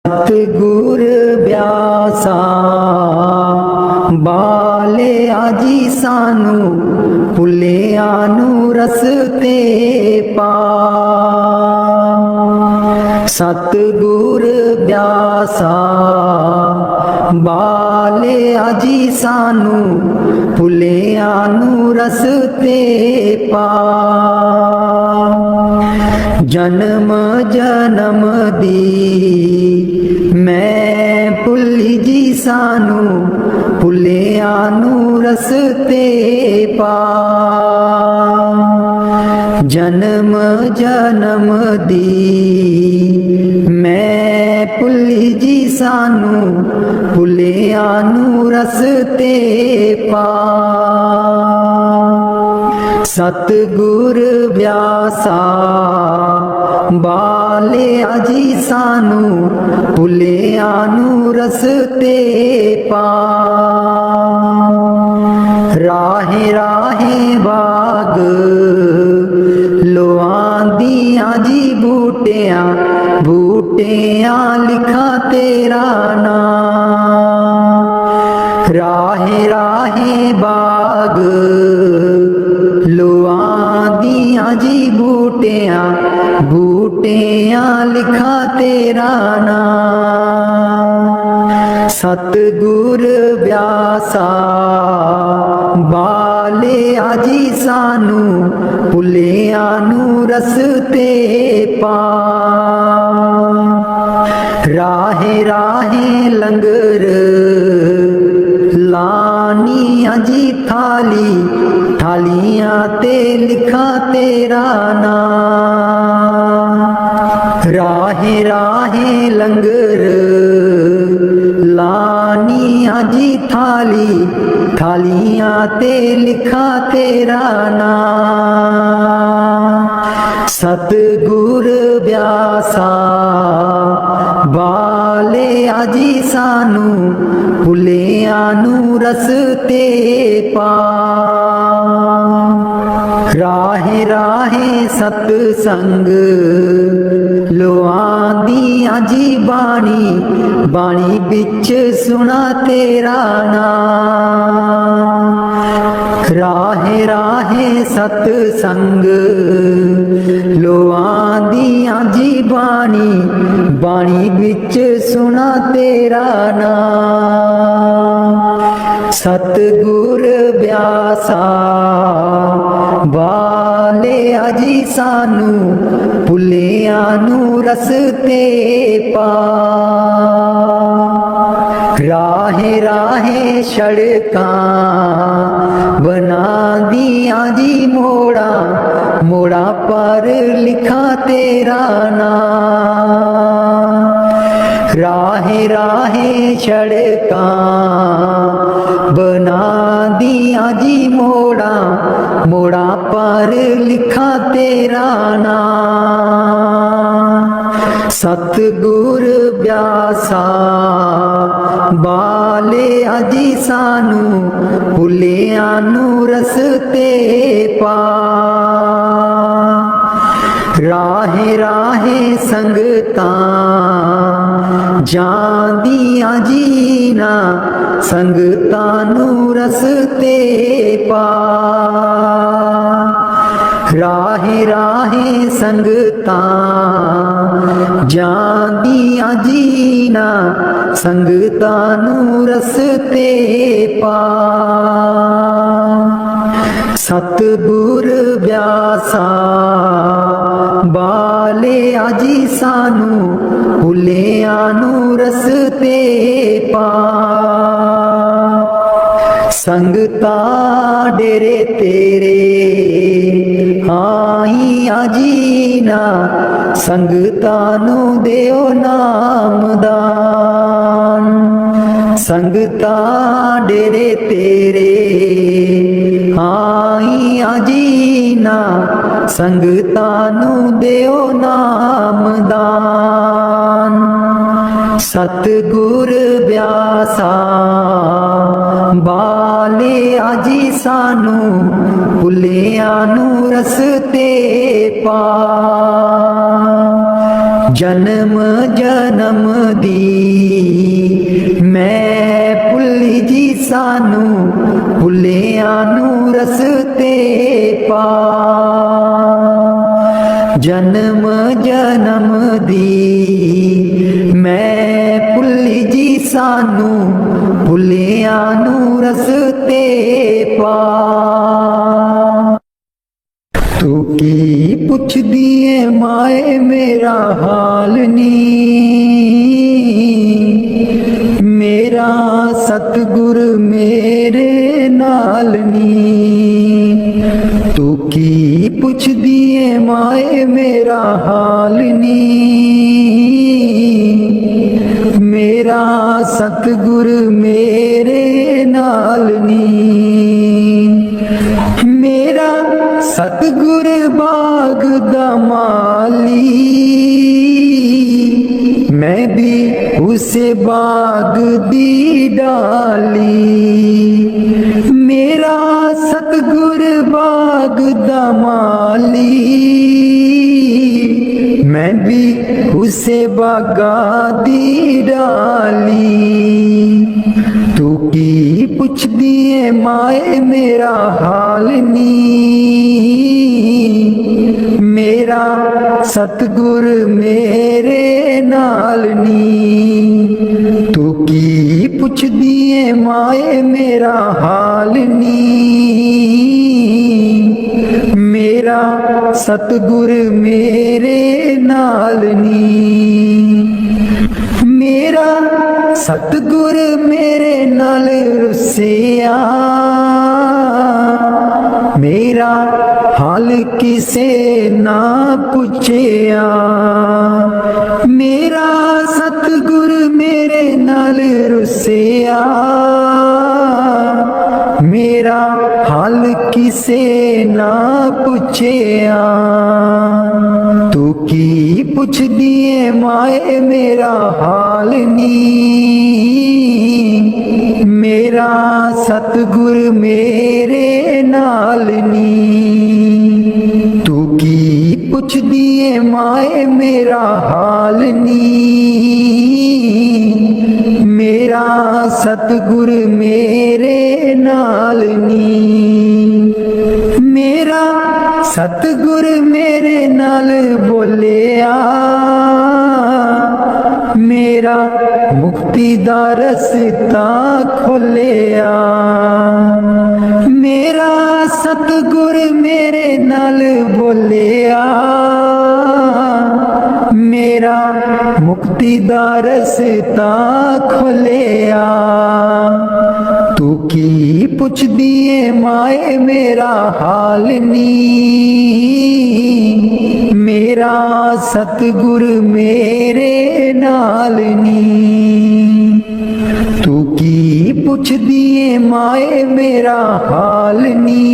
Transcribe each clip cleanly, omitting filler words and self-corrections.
सतगुर ब्यासा बाले आजी सानू भुलिया नू रसते पा। सतगुर ब्यासा बाले आजी सानू भुलिया नू रसते पा। जन्म जन्म दी मैं भुली जी सानू भुलिया नू रसते पा। जन्म जन्म दी मैं भुली जी सानू भुलिया नू रसते पा। सतगुर ब्यासा बाले आजी सानू भुलिया नू रसते पा। राहे राहे बाग लोआंदियां जी बूटियां बूटियां लिखा तेरा नाम। राहे राहे बाग लोआंदियां जी बूटियां बूटियां लिखा तेरा नाम। सतगुर ब्यासा बाले आजी सानू भुलिया नू रसते पा। राहे राहे लंगर लानियां जी थाली थालियां ते लिखा तेरा नाम। राहे राहे लंगर लानियां जी थाली थालियां ते लिखा तेरा नाम। सतगुर ब्यासा बाले आजी सानू भुलिया नू रसते पा। राहे राहे सतसंग लोआंदियां जी बाणी बाणी बिच सुना तेरा नाम। राहे राहे सतसंग लोआंदियां जी बाणी बाणी बिच सुना तेरा नाम। सतगुर ब्यासा बाले आजी सानू भुलिया नू रसते पा। राहे राहे सड़कां बना दियां जी मोड़ा मोड़ा पर लिखा तेरा नाम। राहे राहे सड़कां बना दियां जी मोड़ा मोड़ा पर लिखा तेरा नाम। सतगुर ब्यासा बाले आजी सानू भुलिया नू रसते पा। राहे राहे संगतां जांदियां जीना संगतां नू रसते पा। राहे राहे संगतां जांदियां जीना संगतां नू रसते पा। सतगुर ब्यासा बाले आजी सानू भुलिया नू रसते पा। संगता डेरे तेरे आईयां जीना संगता नू देओ नामदान। संगता डेरे तेरे आईयां जीना संगता नू देओ नामदान। सतगुर ब्यासा बाले आजी सानू भुलिया नू रसते पा। जन्म जन्म दी मैं भुल जी सानू भुलिया नू रस्ते पा जन्म जन्म दी मैं भुल जी सानू भुलिया नू रस्ते पा तू की पुछ दिए माए मेरा हाल नी मेरा सतगुर मेरे नाल नी तू की पुछ दिए माए मेरा हाल नी मेरा सतगुर मेरे नाल नी मेरा सतगुर बाग दा माली मैं भी उसे बाग दी डाली मेरा सतगुर बाग दा माली मैं भी उसे बागा दी डाली तू की पुछ दिए माए मेरा हाल नी मेरा सतगुर मेरे नाल नी तू की पुछ दिए माए मेरा हाल नी मेरा सतगुर मेरे नाल नी मेरा सतगुर मेरे नाल रुसिया मेरा हाल किसे ना पुछिया मेरा सतगुर मेरे नाल रुसिया मेरा हाल किसे ना पुछिया तू की पुछ दिए माए मेरा हाल नी मेरा सतगुर मेरे नाल नी तू की पुछ दिए माए मेरा हाल नी मेरा सतगुर मेरे नाल नी मेरा सतगुर मेरे नाल बोलिया मेरा मुक्ति दा रस्ता खोलिया मेरा सतगुर मेरे नाल बोलिया मेरा मुक्ति दा रस्ता खोलिया तू की पुछ दिए माए मेरा हाल नी मेरा सतगुर मेरे नाल नी तू की पुछ दिए माए मेरा हाल नी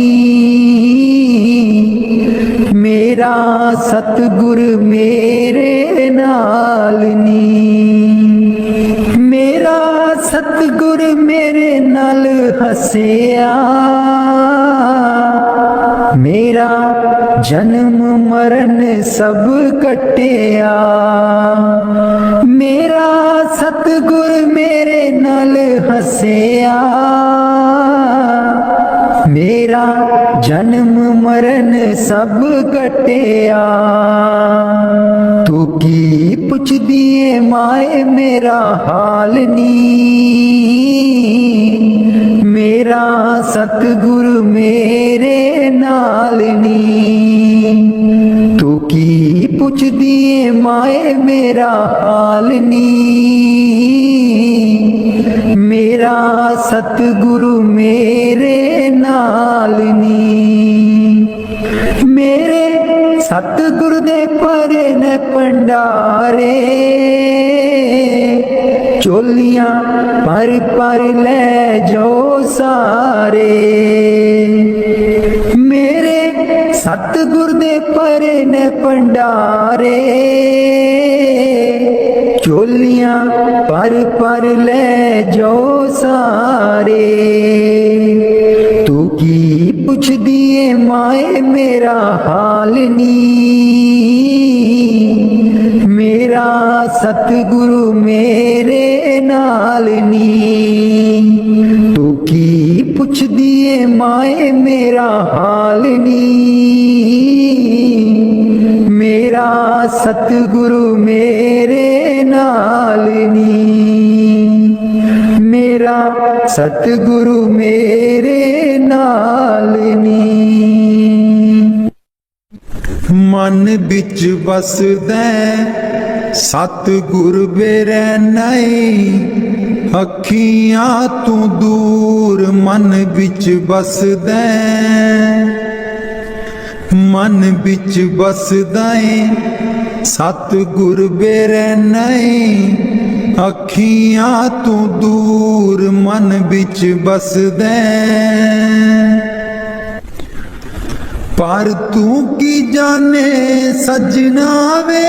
मेरा सतगुर मेरे नाल नी मेरा सतगुर मेरे नाल हसिया मेरा जन्म मरण सब कटिया मेरा सतगुर मेरे नाल हसिया मेरा जन्म मरण सब कटिया तू की पुछ दिए माए मेरा हाल नी मेरा सतगुर मेरे नाल नी तू की पुछ दिए माए मेरा हाल नी मेरा सतगुरु मेरे नाल नी मेरे सतगुरु दे परे ने भंडारे चोलियां पर ले जाओ सारे मेरे सतगुर दे परे ने भंडारे चोलियां पर ले जाओ सारे तू की पुछ दिए माए मेरा हाल नी मेरा सतगुरु मेरे नाल नी तू की पुछ दिए माए मेरा हाल नी मेरा सतगुरु मेरे नाल नी मेरा सतगुरु मेरे नाल नी मन बिच बसदा सतगुर बेरै नहीं अखियां तू दूर मन बिच बसदा मन बिच बसदा सतगुर बेरै नहीं अखियां तू दूर मन बिच बसदा पर तू की जाने सजना वे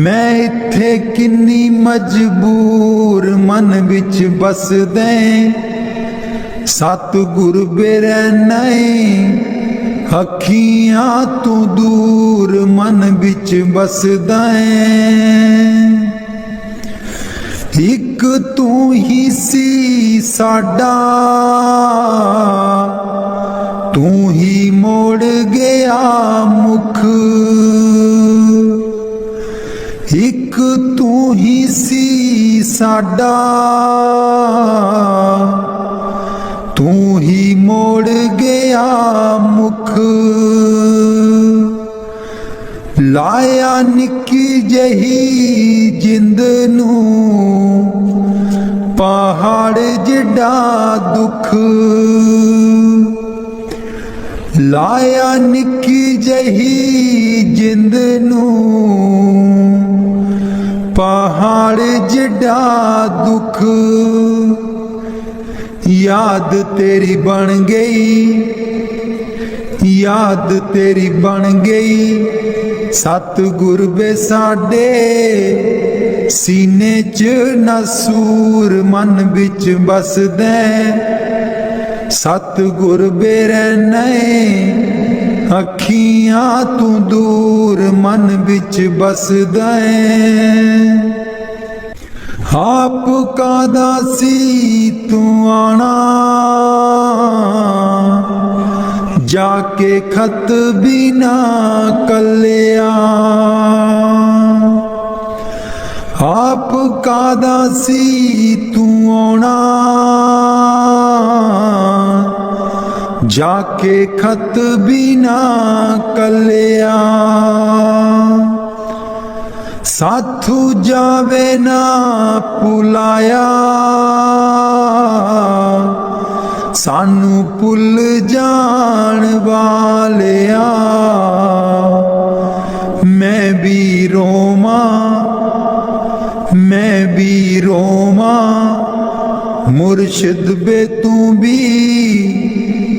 मैं इत्थे किन्नी मजबूर मन बिच बसदे सतगुर बेरै नहीं अखियां तू दूर मन बिच बसदा एक तू ही सी साडा तू ही मोड़ गया मुख एक तू ही सी साडा तू ही मोड़ गया मुख लाया निक्की जही जिंद नू पहाड़ जिड्डा दुख लाया निक्की जही जिंद नू पहाड़ जिड्डा दुख याद तेरी बन गई याद तेरी बन गई सतगुर बे साडे सीने च नसूर मन बिच बसदे सतगुर बेरै नहीं अखियां तू दूर मन बिच बसदा आप कादा सी तू आना जाके खत भी ना कलिया आप कादा सी तू आना जाके खत भी ना कलिया साथू जावे ना पुलाया सानू भुल जान वालिया मैं भी रोमा मुर्शिद बे तू भी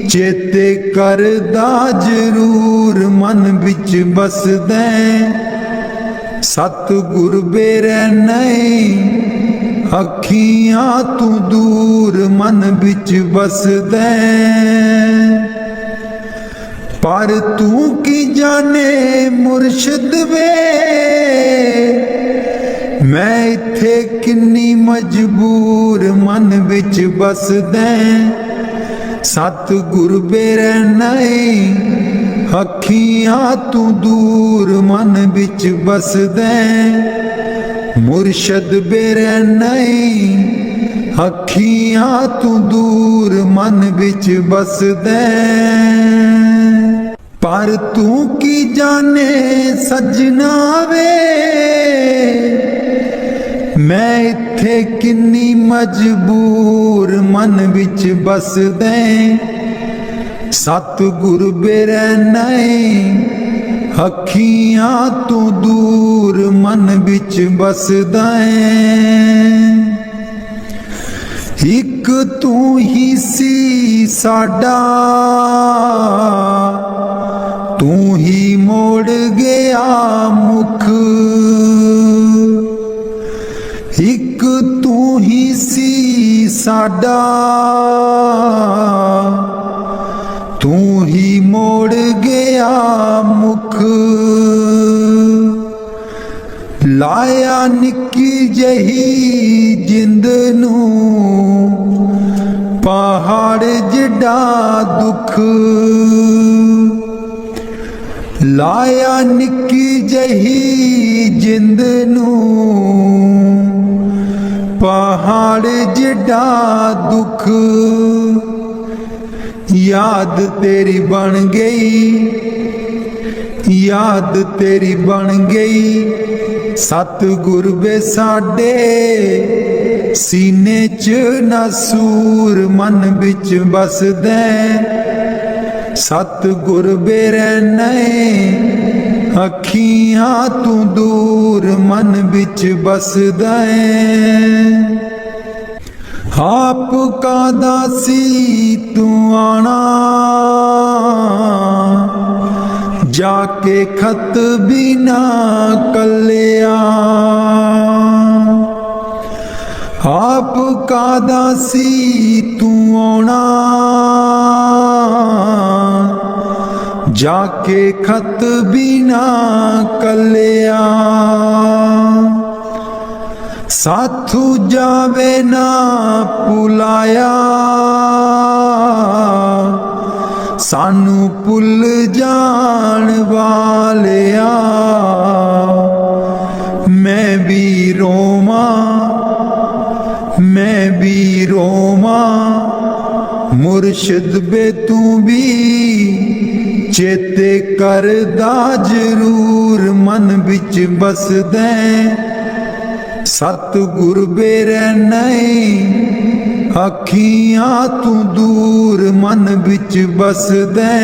चेते करदा जरूर मन बिच बसदे सतगुर बेरै नहीं अखियां तू दूर मन बिच बसदे पर तू की जाने मुर्शिद वे मैं इत्थे किन्नी मजबूर मन बिच बसदे सतगुर बेरै नहीं अखियां तू दूर मन बिच बसदे मुर्शद बेरै नहीं अखियां तू दूर मन बिच बसदे पर तू की जाने सजना वे मैं इत्थे किन्नी मजबूर मन बिच बसदे सतगुर बेरै नहीं अखियां तू दूर मन बिच बसदा एक तू ही सी साडा तू ही मोड़ गया मुख एक तू ही सी साडा तू ही मोड़ गया मुख ਲਾਇਆ ਨਿੱਕੀ ਜਹੀ ਜਿੰਦ ਨੂੰ ਪਹਾੜ ਜਿੱਡਾ ਦੁੱਖ ਲਾਇਆ ਨਿੱਕੀ ਜਹੀ ਜਿੰਦ ਨੂੰ ਪਹਾੜ ਜਿੱਡਾ ਦੁੱਖ याद तेरी बन गई याद तेरी बन गई सतगुर वे साडे सीने च नसूर मन बिच बसदे सतगुर वे रहने अखियां तू दूर मन बिच बसदे आप का दासी तू आना जाके खत बिना कलिया आप का दासी तू आना जाके खत बिना कलिया साथू जावे ना पुलाया सानू भुल जान वालिया मैं भी रोमा मुर्शिद बे तू भी चेते करदा जरूर मन बिच बसदे सतगुर बेरे नहीं अखियां तू दूर मन बिच बसदे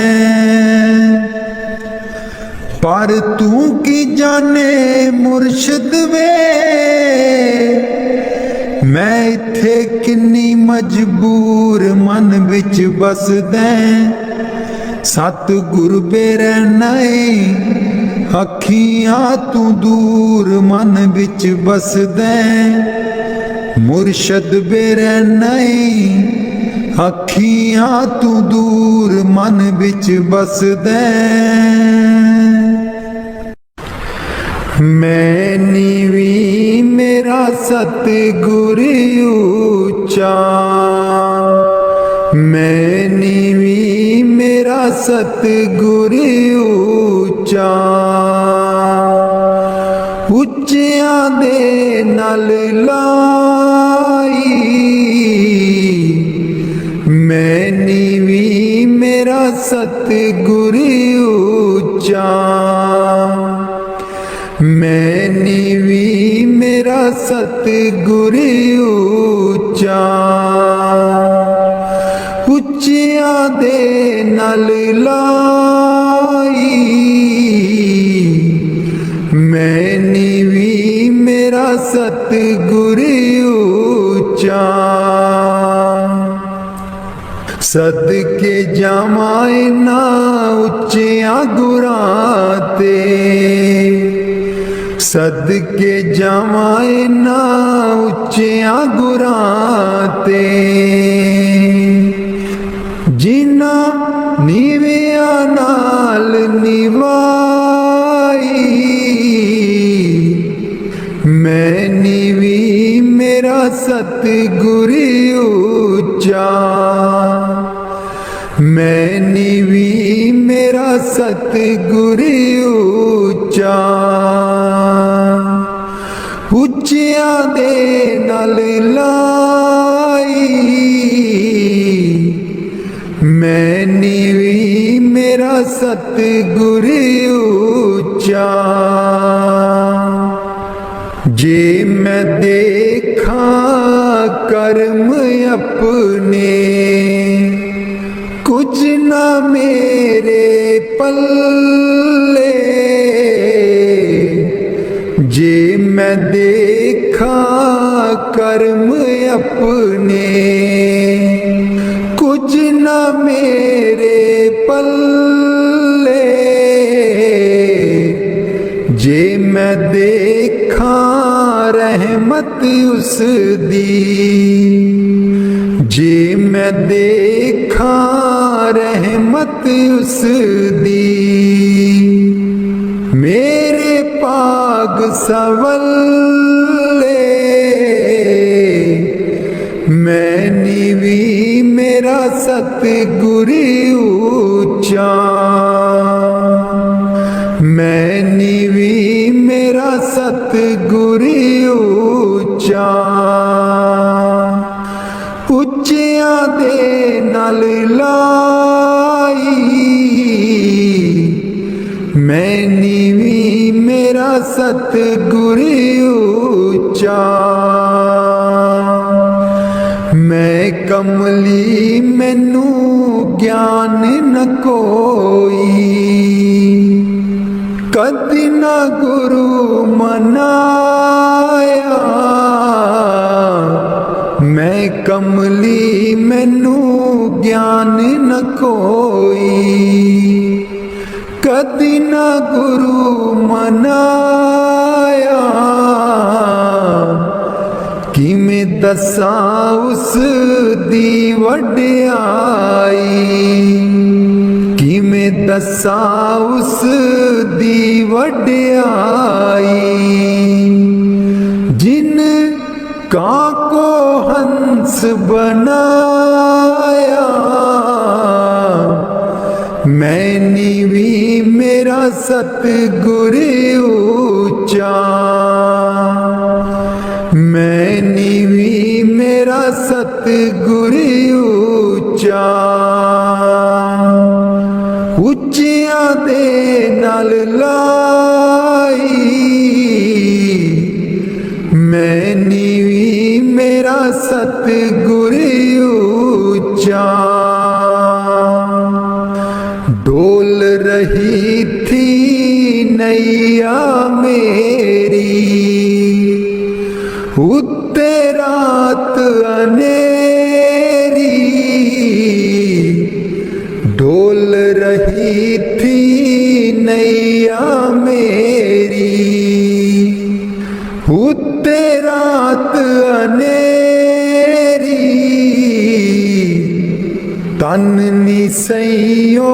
पर तू की जाने मुर्शिद वे मैं इत्थे किन्नी मजबूर मन बिच बसदे सतगुर बेरे नहीं अखियां तू दूर मन बिच बसदे मुर्शद बेरे नहीं अखियां तू दूर मन बिच बसदे मैं नीवी मेरा सतगुर ऊंचा मैं नीवी मेरा सतगुर ऊंचा उच्चियां दे नाल लाई मैं नीवी मेरा सतगुर ऊंचा मैं नीवी मेरा सतगुर ऊंचा उच्चियां दे नाल लाई मैं नीवी मेरा सतगुर ऊंचा सदके जावां ना उच्चियां गुरां ते सदके जावां ना उच्चियां गुरां ते जिन्ना नीविया नाल निवाई मैं नीवी मेरा सतगुर ऊंचा मैं नीवी मेरा सतगुर ऊंचा उच्चियां दे नाल लाई मैं नीवी मेरा सतगुर ऊंचा जे मैं देखा कर्म अपने कुछ ना मेरे पल्ले जे मैं देखा कर्म अपने कुछ ना मेरे पल्ले जे मैं देखा रहमत उस दी जे मैं देखा रहमत उस दी मेरे पाग सवले मैं नीवी मेरा सतगुर ऊंचा मैं नीवी मेरा सतगुर ऊंचा ਉੱਚਿਆਂ ਦੇ ਨਾਲ ਲਾਈ ਮੈਂ ਨੀਵੀਂ ਮੇਰਾ ਸਤਿਗੁਰ ਉੱਚਾ ਮੈਂ ਕਮਲੀ ਮੈਨੂੰ ਗਿਆਨ ਨ ਕੋਈ ਕਦੀ ਨਾ ਗੁਰੂ ਮਨਾਇਆ मैं कमली मैनू ज्ञान न कोई कदी न गुरु मनाया कि मैं दसा उस दी वड्याई कि मैं दसा उस दी वड्याई जिन काको हंस बनाया मैं नीवी मेरा सतगुर ऊंचा मैं नीवी मेरा सतगुर ऊंचा ਉੱਚਿਆਂ ਦੇ ਨਾਲ ਲਾਈ मैं नीवी मेरा सतगुर ऊंचा डोल रही थी नैया मेरी उत्ते रात अनेरी डोल रही थी नैया मेरी उत्ते रात अनेरी तन निसैयो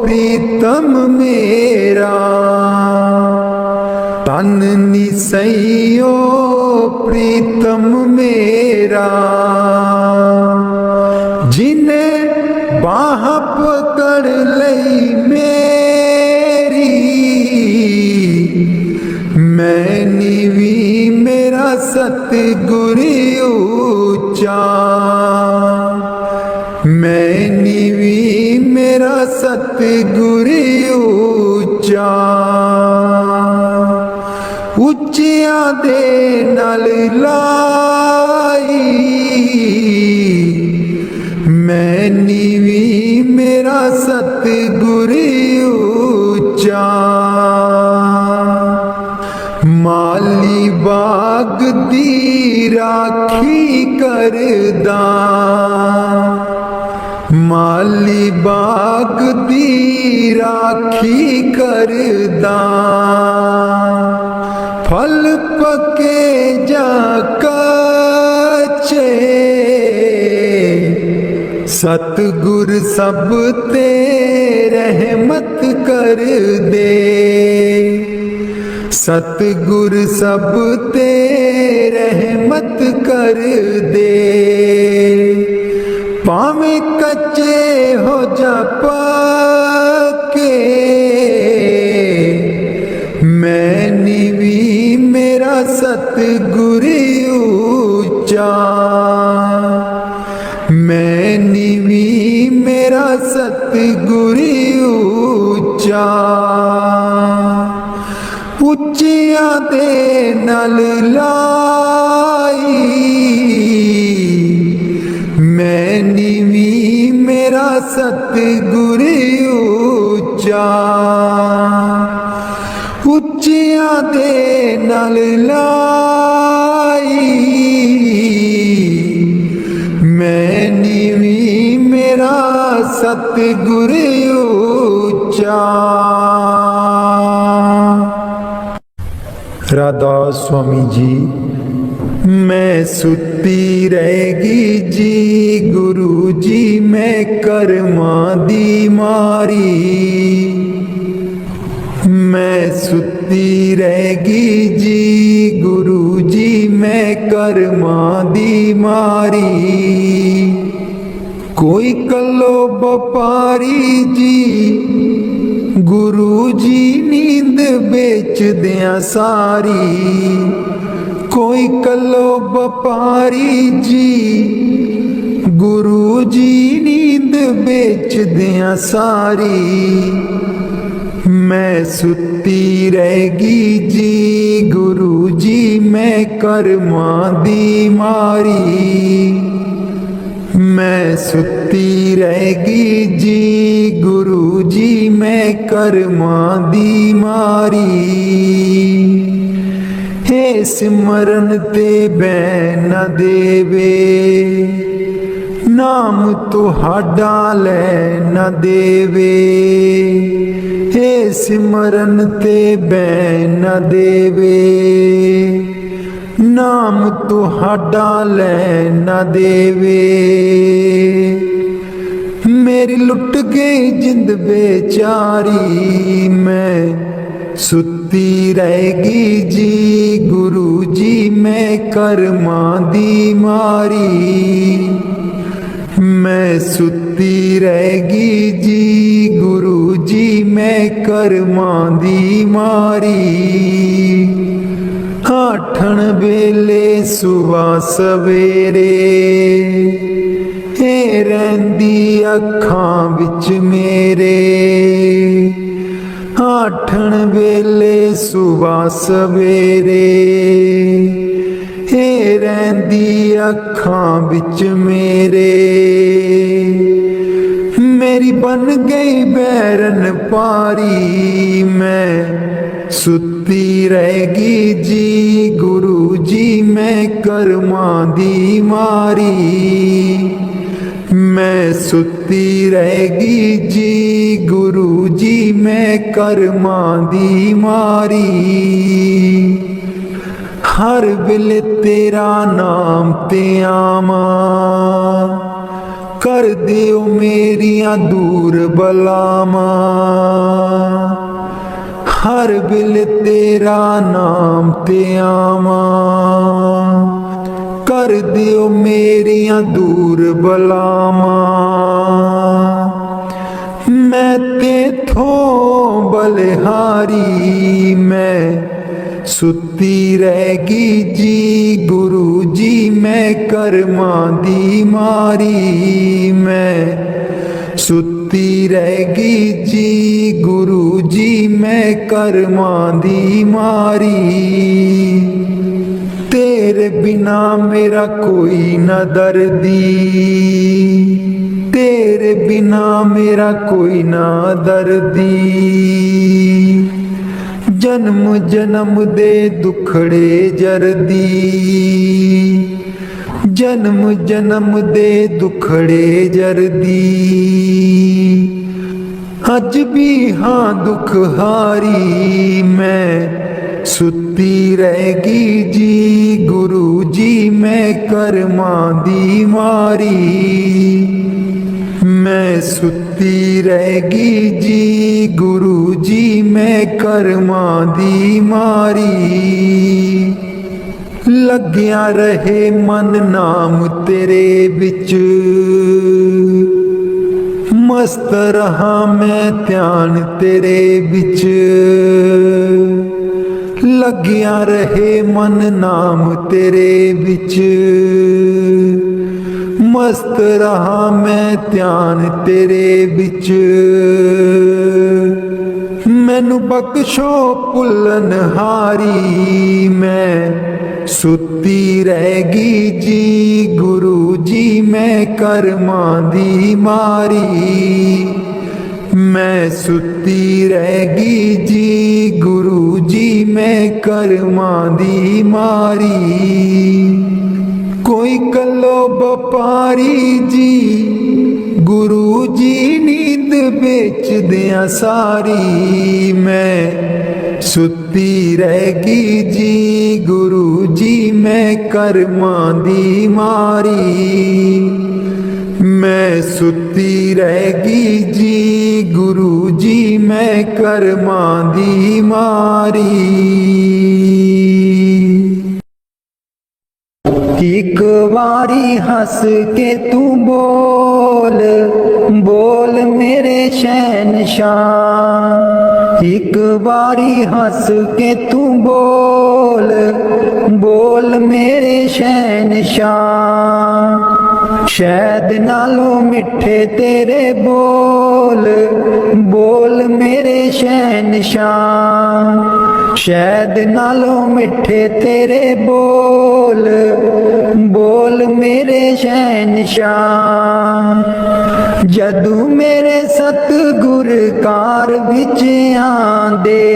प्रीतम मेरा तन निसैयो प्रीतम मेरा जिन्हें बाह पकड़ लई मेरी मैं नीवी मेरा सतगुर ऊंचा मैं नीवी मेरा सतगुर ऊंचा ਉੱਚਿਆਂ ਦੇ ਨਾਲ ਲਾਈ ਮੈਂ ਨੀਵੀ ਮੇਰਾ ਸਤਿਗੁਰ ਉੱਚਾ ਮਾਲੀ ਬਾਗ ਦੀ ਰਾਖੀ ਕਰਦਾ ਮਾਲੀ ਬਾਗ ਦੀ ਰਾਖੀ ਕਰਦਾ फल पके जा कच्चे सतगुर सब ते रहमत कर दे सतगुर सब ते रहमत कर दे पावे कच्चे हो जा पके मैं नीवी मेरा सतगुर ऊंचा मैं नीवी मेरा सतगुर ऊंचा ਉੱਚਿਆਂ ਦੇ ਨਾਲ ਲਾਈ ਮੈਂ ਨੀਵੀ ਮੇਰਾ ਸਤਿਗੁਰ ਉੱਚਾ ਉੱਚਿਆਂ ਦੇ ਨਾਲ ਲਾਈ ਮੈਂ ਨੀਵੀ ਮੇਰਾ ਸਤਿਗੁਰ ਉੱਚਾ। राधा स्वामी जी मैं सुती रहेगी जी गुरु जी मैं कर्मां दी मारी मैं सुती सुती रहेगी जी गुरु जी मैं कर्मां दी मारी। कोई कलो व्यापारी जी गुरु जी नींद बेच दिया सारी। कोई कलो व्यापारी जी गुरु जी नींद बेच दिया सारी। मैं सुती रहेगी जी गुरु जी मैं कर्मां दी मारी। मैं सुती रहेगी जी गुरु जी मैं कर्मां दी मारी। हे सिमरन ते बैन न देवे नाम तुहाडा लै न देवे। हे सिमरन ते बैन न देवे नाम तुहाडा लै न देवे। मेरी लुट गई जिंद बेचारी। मैं सुती रहेगी जी गुरु जी मैं कर्मां दी मारी। मैं सुती रहेगी जी गुरु जी मैं कर्मां दी मारी। आठण वेले सुबह सवेरे हे रहिंदी अखां विच मेरे। आठण वेले सुबह सवेरे हे रहिंदी अखां विच मेरे। मेरी बन गई बैरन पारी। मैं सुती रहेगी जी गुरु जी मैं कर्मां दी मारी। मैं सुती रहेगी जी गुरु जी मैं कर्मां दी मारी। हर वेले तेरा नाम ते आवां कर दिओ मेरियां दूर बलावां। हर वेले तेरा नाम ते आवां कर दिओ मेरियां दूर बलावां। मैं तेथों बलिहारी। मैं सुती रहेगी जी गुरु जी मैं कर्मां दी मारी। मैं सुती रहेगी जी गुरु जी मैं कर्मां दी मारी। तेरे बिना मेरा कोई न दर्दी। तेरे बिना मेरा कोई ना दर्दी। जन्म जन्म दे दुखड़े जरदी। जन्म जन्म दे दुखड़े जरदी। अज भी हाँ दुख हारी। मैं सुती रहेगी जी गुरु जी मैं कर्मां दी मारी। मैं सुती रहेगी जी गुरु जी मैं कर्मां दी मारी। लग्या रहे मन नाम तेरे बिच मस्त रहा मैं ध्यान तेरे बिच। लग्या रहे मन नाम तेरे बिच मस्त रहा मैं ध्यान तेरे बिच। मैनू बख्शो भुल्लन हारी। मैं सुती रहेगी जी गुरु जी मैं कर्मां दी मारी। मैं सुती रहेगी जी गुरु जी मैं कर्मां दी मारी। कोई कलो व्यापारी जी गुरु जी नींद बेच दिया सारी। मैं सुती रहेगी जी गुरु जी मैं कर्मां दी मारी। मैं सुती रहेगी जी गुरु जी मैं करमां दी मारी। एक बारी हंस के तू बोल बोल मेरे शहनशाह। एक बारी हंस के तू बोल बोल मेरे शहनशाह। शहद नालों मिठे तेरे बोल बोल मेरे शहनशाह। शहद नालों मिठे तेरे बोल बोल मेरे शहनशाह। जदू मेरे सतगुर कार विच आंदे,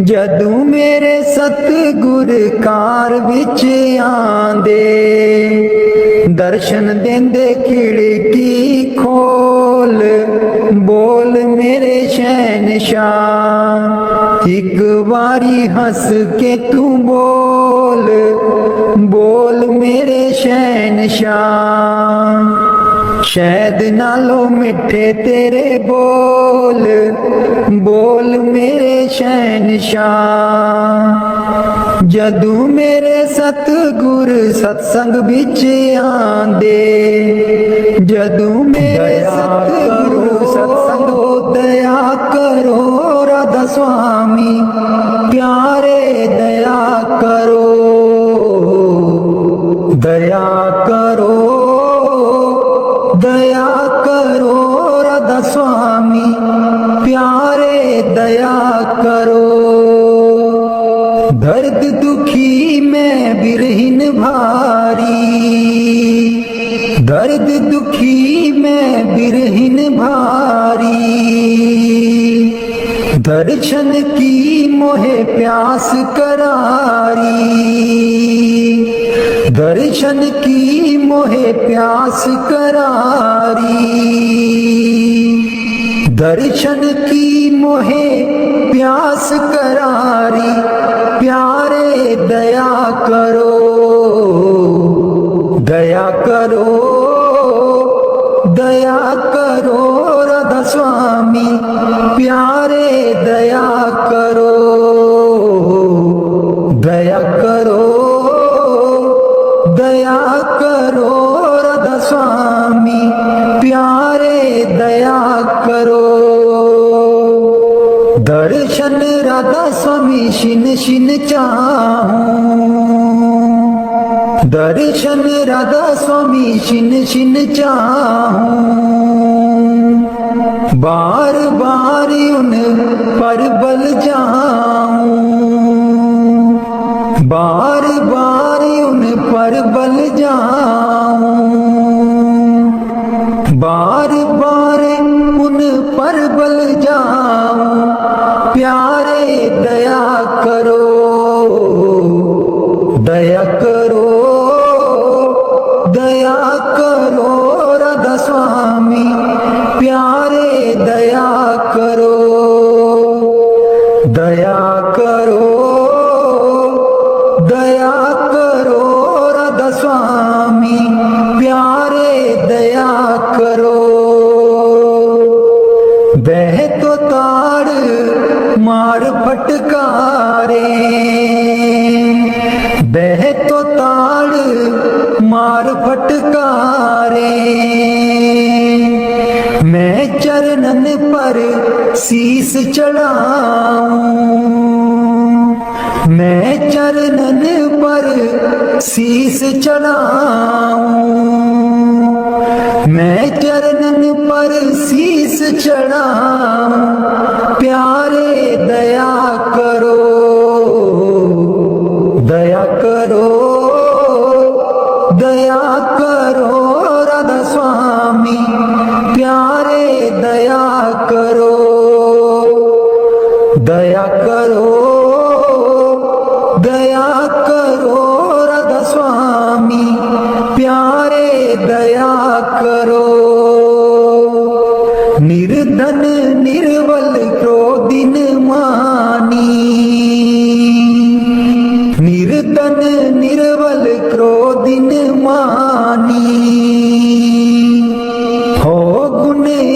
जदू मेरे सतगुर कार विच आंदे, दर्शन देंदे खिड़की खोल बोल मेरे शहनशाह। एक बारी हंस के तू बोल बोल मेरे शहनशाह। शहद नालों मिठे तेरे बोल बोल मेरे शहनशाह। जदू मेरे सतगुर सत्संग विच आंदे, जदू मेरे सतगुरु सत्संग दया करो राधा स्वामी प्यारे दया करो, दया करो, दया करो राधा स्वामी प्यारे दया करो। दर्द दुखी में बिरहिन भारी, दर्द दुखी में बिरहिन भारी, दर्शन की मोहे प्यास करारी, दर्शन की मोहे प्यास करारी, दर्शन की मोहे प्यास करारी प्यारे दया करो, दया करो, दया करो राधा स्वामी प्यारे दया करो, दया करो, दया करो राधा स्वामी प्यारे दया करो। दर्शन राधा स्वामी शिन शिन चाहूं, दर्शन राधा स्वामी शिन शिन चाहूं। बार बार उन पर बल जाऊं, बार बार उन पर बल जाऊं, बार बार उन पर बल जाऊं प्यारे दया करो, दया करो, दया करो राधा स्वामी प्यारे दया करो, दया करो, दया करो राधा स्वामी प्यारे दया करो। बह तो ताड़ मार फटकारे, बह तो ताड़ मार फटकारे, मैं चरणन पर शीस चढ़ाऊं, मैं चरणन पर शीस चढ़ाऊं, मैं चरणन पर शीस चढ़ाऊं प्यारे दया करो, दया करो, दया करो राधा स्वामी प्यारे दया करो, दया करो, दया करो राधा स्वामी प्यारे दया करो। निर्धन निर्बल क्रोधिन मानी, निर्धन निर्बल क्रोधिन मानी,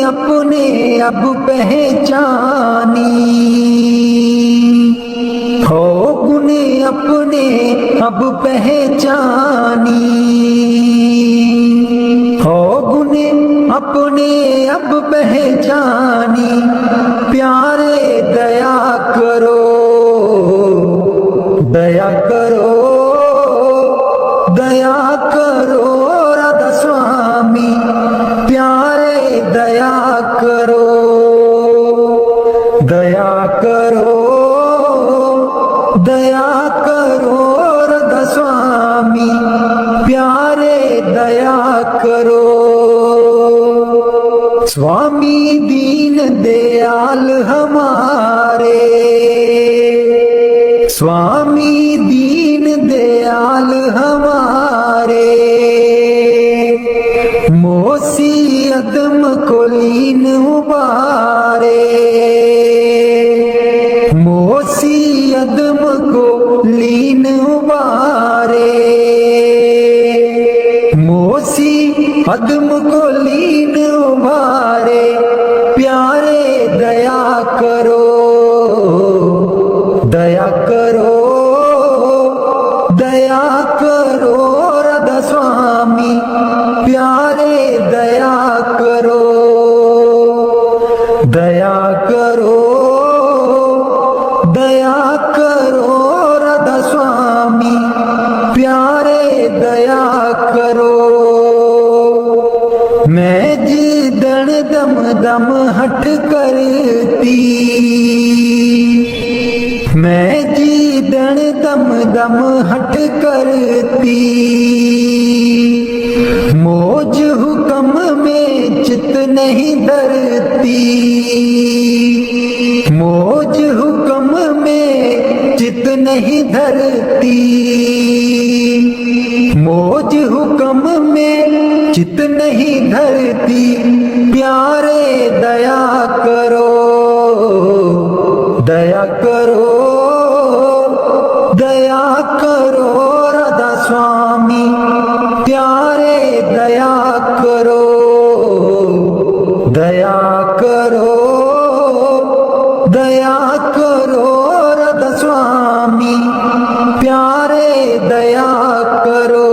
अपने अब पहचानी, हो गुने अपने अब पहचानी, हो गुने अपने अब पहचानी। प्यारे दया करो, दया करो, दया करो राधा स्वामी। प्यारे दया करो, दया करो, दया करो राधा स्वामी। प्यारे दया करो। स्वामी दीन दयाल हमारे, स्वामी दीन दयाल हमारे। मोसी अदम को लीन उबारे, मोसी अदम को लीन उबारे, मोसी अदम को लीन उबारे। प्यारे दया करो, दया करो, दया करो राधा स्वामी। प्यारे दया करो, दया करो, दया करो राधा स्वामी। प्यारे दया करो। मैं जिदन दम दम हट करती, मैं जिदन दम दम हट करती। मौज हुक्म में चित नहीं धरती, मौज हुक्म में चित नहीं धरती। मौज हुक्म में चित नहीं धरती। प्यारे दया करो, दया करो, दया करो राधा स्वामी। प्यारे दया करो, दया करो, दया करो राधा स्वामी। प्यारे दया करो।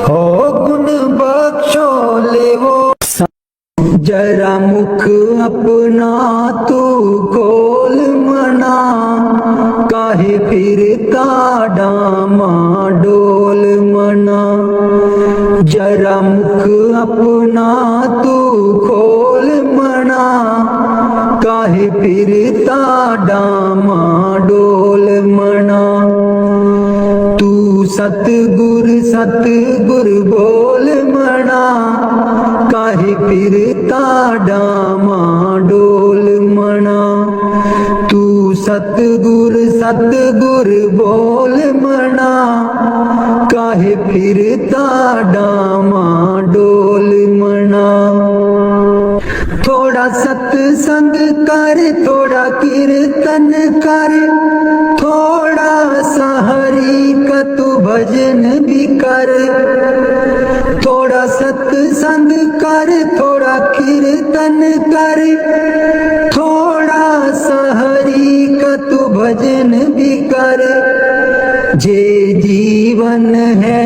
हो गुण बख्शो ले वो जरा मुख अपना तू खोल मना। काहे फिरता डामा डोल मना। जरा मुख अपना तू खोल मना। काहे फिरता डामा डोल मना। तू सतगुर सतगुर बोल मना। काहे फिरता डामा डोल मना। तू सतगुर सतगुर बोल मना। काहे फिरता डामा डोल मना। थोड़ा सत्संग कर, थोड़ा कीर्तन कर, थोड़ा सा हरि का तू भजन भी कर। थोड़ा सत्संग कर, थोड़ा कीर्तन कर, थोड़ा सा हरि का तू भजन भी कर। जे जीवन है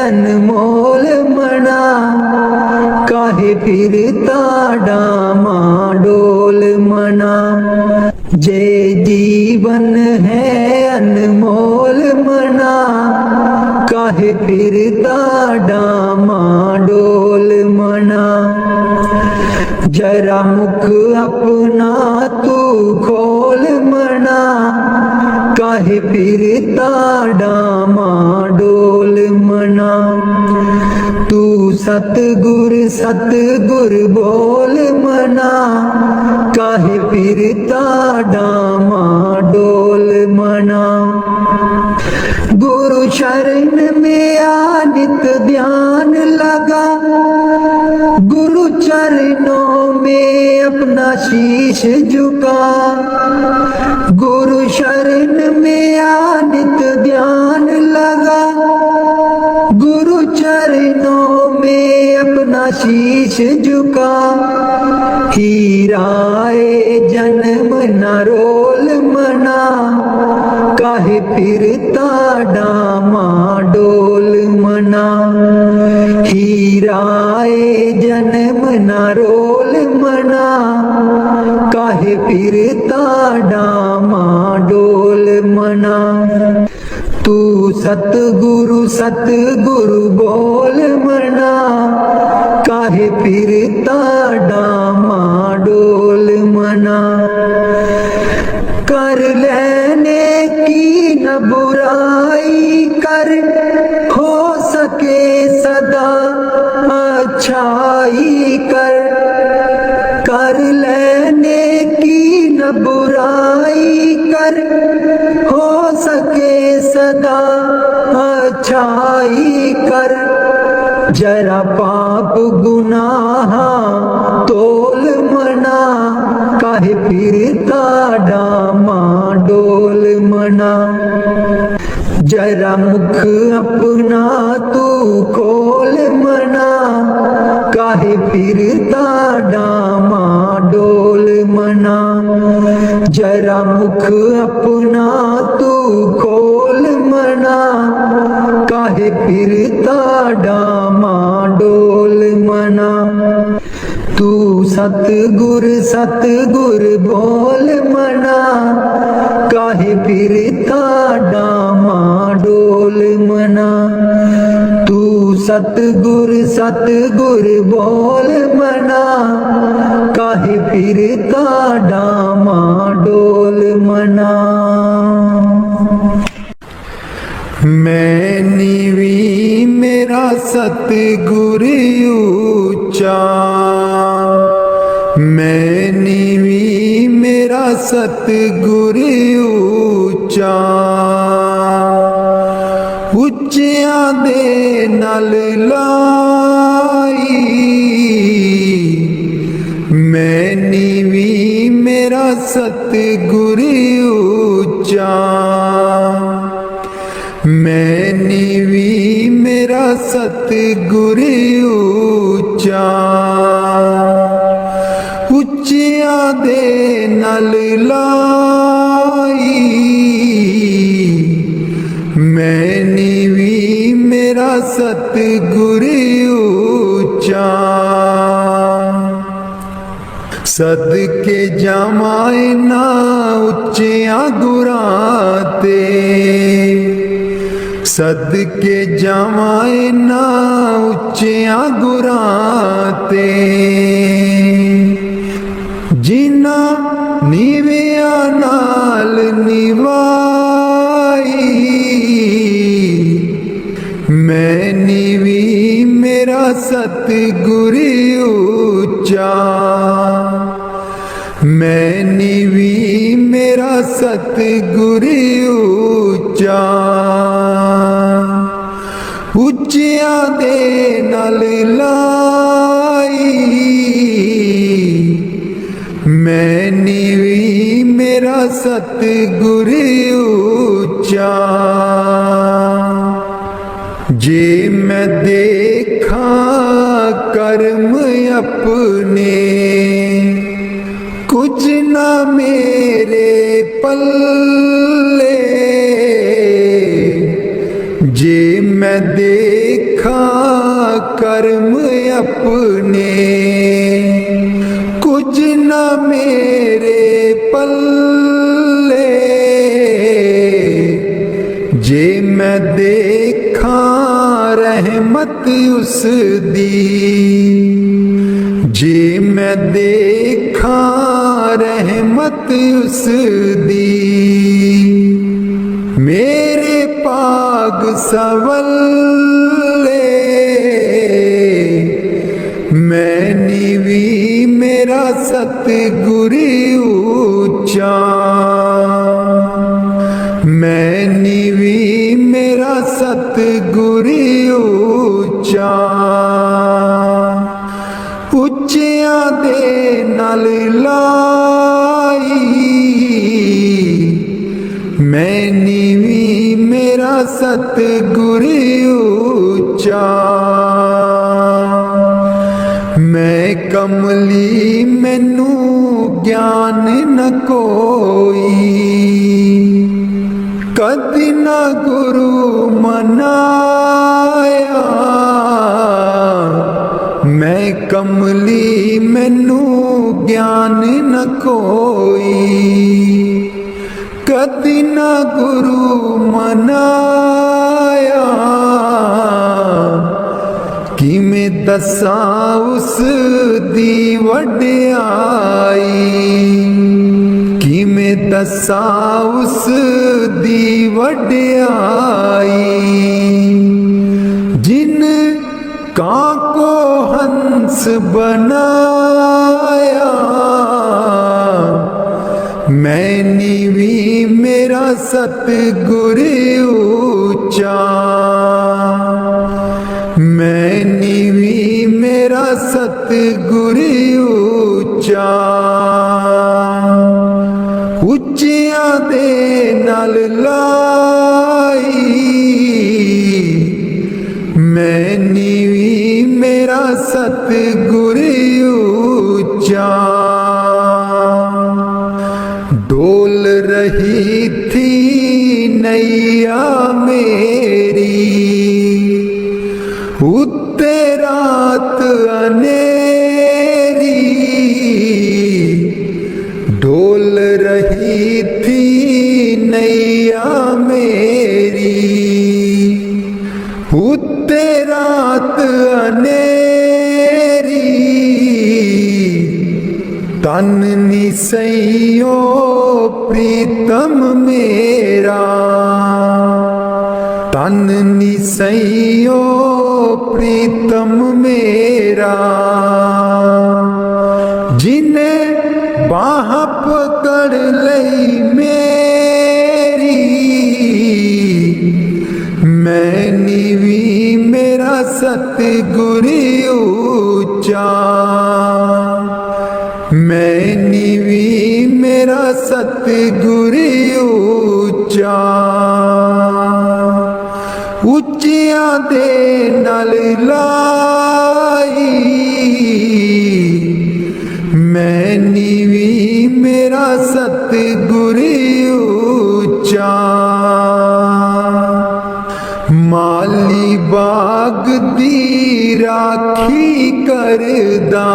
अनमोल मना। काहे फिरता डामा डोल मना। जे जीवन है अनमोल मना। काहे फिरता डामा डोल मना। जरा मुख अपना तू खोल मना। काहे फिरता डामा डोल मना। तू सतगुर सतगुर बोल मना। काहे फिरता डामा डोल मना। गुरु शरण में आ नित ध्यान लगा। गुरु चरणों में अपना शीश झुका। गुरु शरण में आ नित ध्यान लगा। गुरु चरणों में अपना शीश झुका, हीराए जन्म न रोल मना, काहे फिरता डामा डोल मना। हीराए जन्म न रोल मना, काहे फिरता डामा डोल मना। तू सतगुरु सतगुरु बोल मना, काहे फिरता डामा डोल मना। कर लेने की न बुराई कर, हो सके सदा अच्छाई कर। कर लेने की न बुराई कर, हो सके सदा अच्छाई कर। जरा पाप गुनाह तोल मना, काहे फिरता डामा डोल मना। जरा मुख अपना तू खोल मना, काहे फिरता डामा डोल मना। जरा मुख अपना तू खोल मना, काहे फिरता डामा डोल मना। तू सतगुर सतगुर बोल मना, काहे फिरता डामा डोल मना। तू सतगुर सतगुर बोल मना, काहे फिरता डामा डोल मना। मैं नीवी मेरा सतगुर ऊंचा, मैं नीवी मेरा सतगुर ऊंचा। ਉੱਚਿਆਂ ਦੇ ਨਾਲ ਲਾਈ, ਮੈਂ ਨੀਵੀਂ ਮੇਰਾ ਸਤਿਗੁਰ ਉੱਚਾ। ਮੈਂ ਨੀਵੀਂ ਮੇਰਾ ਸਤਿਗੁਰ ਉੱਚਾ। ਉੱਚਿਆਂ ਦੇ ਨਾਲ ਲਾਈ, मैं नीवी मेरा सतगुर ऊंचा। सदके जावां ना उच्चियां गुरां ते, सदके जावां ना उच्चियां गुरां ते। जिन्हां नीवियां नाल निभाई, मैं नीवी मेरा सतगुर ऊंचा। मैं नीवी मेरा सतगुर ऊंचा। ਉੱਚਿਆਂ ਦੇ ਨਾਲ ਲਾਈ, मैं नीवी मेरा सतगुर ऊंचा। जे मैं देखा कर्म अपने, कुछ ना मेरे पल्ले। जे मैं देखा कर्म अपने, कुछ ना मेरे पल्ले। जे मैं देखा रहमत उस दी, जे मैं देखा रहमत उस दी। मेरे पाग सवल्ले, मैं नीवी मेरा सतगुर ऊंचा। मैं नीवी मेरा सतगुर ऊंचा। ਉੱਚਿਆਂ ਦੇ ਨਾਲ ਲਾਈ, मैं नीवी मेरा सतगुर ऊंचा। कमली मैनू ज्ञान न कोई, कदी ना गुरु मनाया। मैं कमली मैनू ज्ञान न कोई, कदी ना गुरु मनाया। किमें दसां उस दी वड्याई, किमें दसां उस दी वड्याई। जिन कां को हंस बनाया, मैं नीवी मेरा सतगुर ऊंचा। मैं नीवी मेरा सतगुर ऊंचा। उच्चियां दे नाल लाई, मैं नीवी मेरा सतगुर ऊंचा। डोल रही थी नैया मेरी, उत्ते रात अनेरी। डोल रही थी नैया मेरी, उत्ते रात अनेरी। तन निसैयो प्रीतम मेरा, तन निसैयो प्रीतम मेरा। जिन्हें बाह पकड़ लई मेरी, मैं नीवी मेरा सतगुर ऊंचा। मैं नीवी मेरा सतगुर ऊंचा। उच्चियां दे नाल लाई, मैं नीवी मेरा सतगुर ऊंचा। माली बाग दी राखी करदा,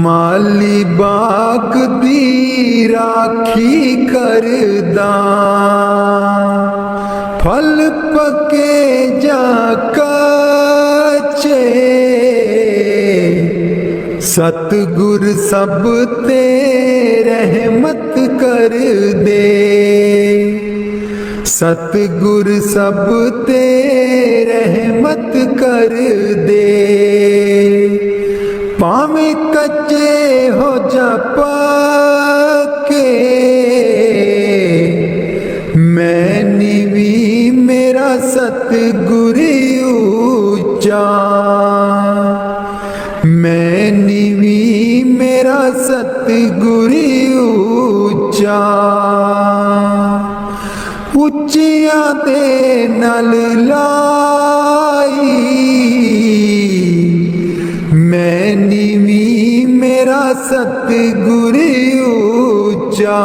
माली बाग दी राखी करदा। फल पके जा कच्चे, सतगुर सब ते रहमत कर दे। सतगुर सब ते रहमत कर दे। भावें कच्चे हो जा पक्के, मैं नीवी मेरा सतगुर ऊंचा। मैं नीवी मेरा सतगुर ऊंचा। उच्चियां दे नाल लाई, मैं नीवी मेरा सतगुर ऊंचा।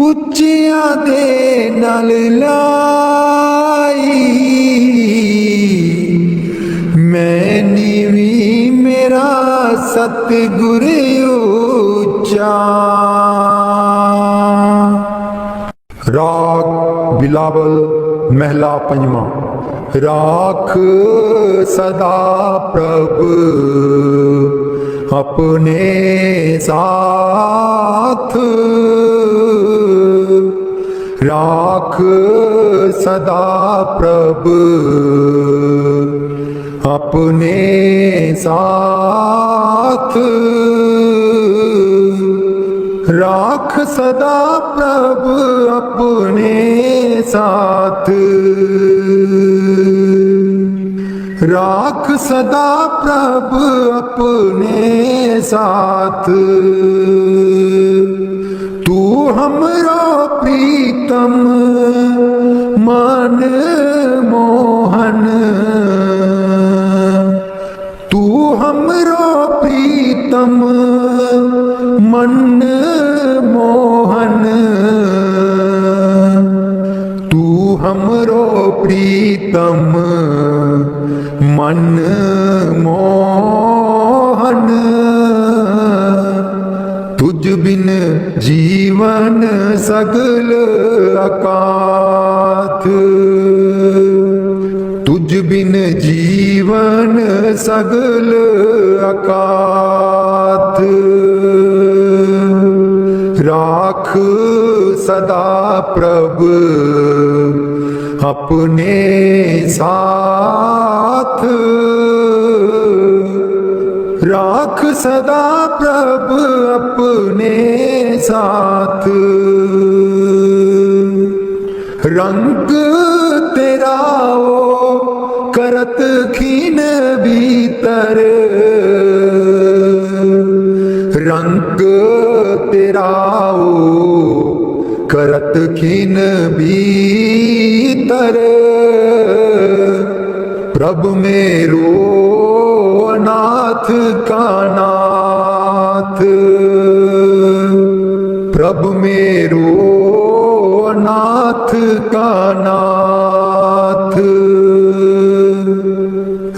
उच्चियां दे नाल लाई, मैं नीवी मेरा सतगुर ऊंचा। राग बिलावल महला पंजवा। राख सदा प्रभ अपने साथ, राख सदा प्रभ अपने साथ। राख सदा प्रभ अपने साथ, राख सदा प्रभ अपने साथ। तू हमरो प्रीतम मन मोहन, हमरो प्रीतम मन मोहन, तुझ बिन जीवन सगल अकाथ, तुझ बिन जीवन सगल अकाथ। राख सदा प्रभु अपने साथ, राख सदा प्रभु अपने साथ। रंग तेरा ओ करत खीन भीतर, रंग तेरा ओ करत खीन भीतर। प्रभु मेरो नाथ का नाथ, प्रभु मेरो नाथ का नाथ।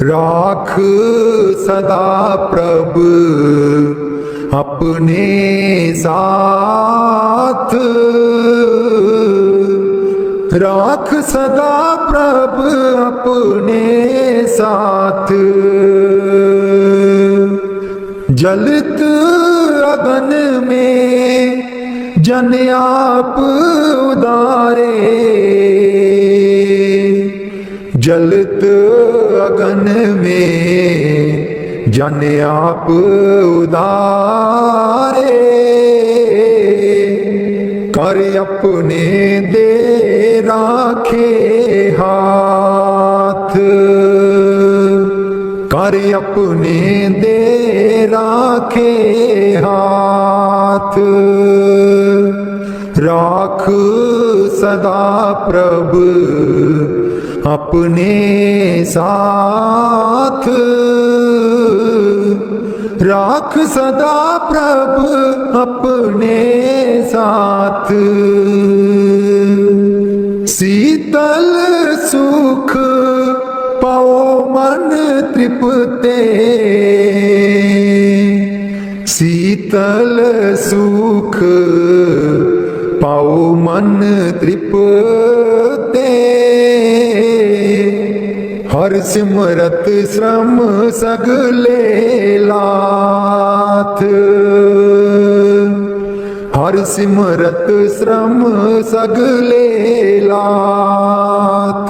राख सदा प्रभु अपने साथ, राख सदा प्रभु अपने साथ। जलत अगन में जन आप उदारे, जलत अगन में जन आप उदारे। कर अपने दे राखे हाथ, कर अपने दे राखे हाथ। राख सदा प्रभु अपने साथ, राख सदा प्रभु अपने साथ। शीतल सुख पाओ मन तृप्ते, शीतल सुख पाओ मन तृप्ते। हर सिमरत श्रम सगले लाथ, हर सिमरत श्रम सगले लाथ।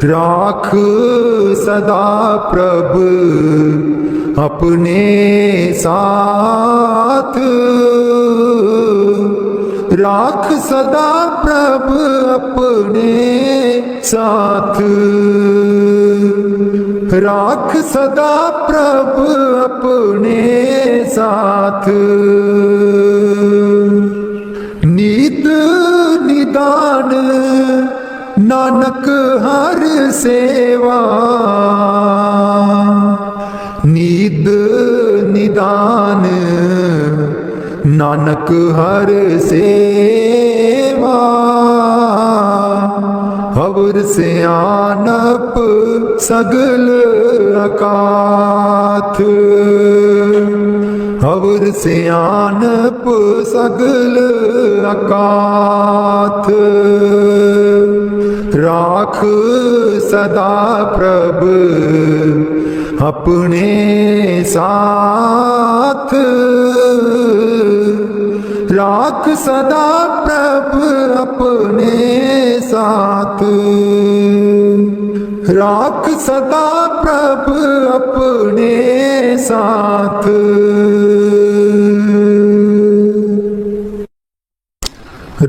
राख सदा प्रभु अपने साथ, राख सदा प्रभु अपने साथ। राख सदा प्रभु अपने साथ। नीत निदान नानक हर सेवा, नीद निदान नानक हर सेवा। अवर से आनप सगल अकाथ, अवर से आनप सगल अकाथ। राख सदा प्रभु अपने साथ, राख सदा प्रभु अपने साथ। राख सदा प्रभु अपने साथ।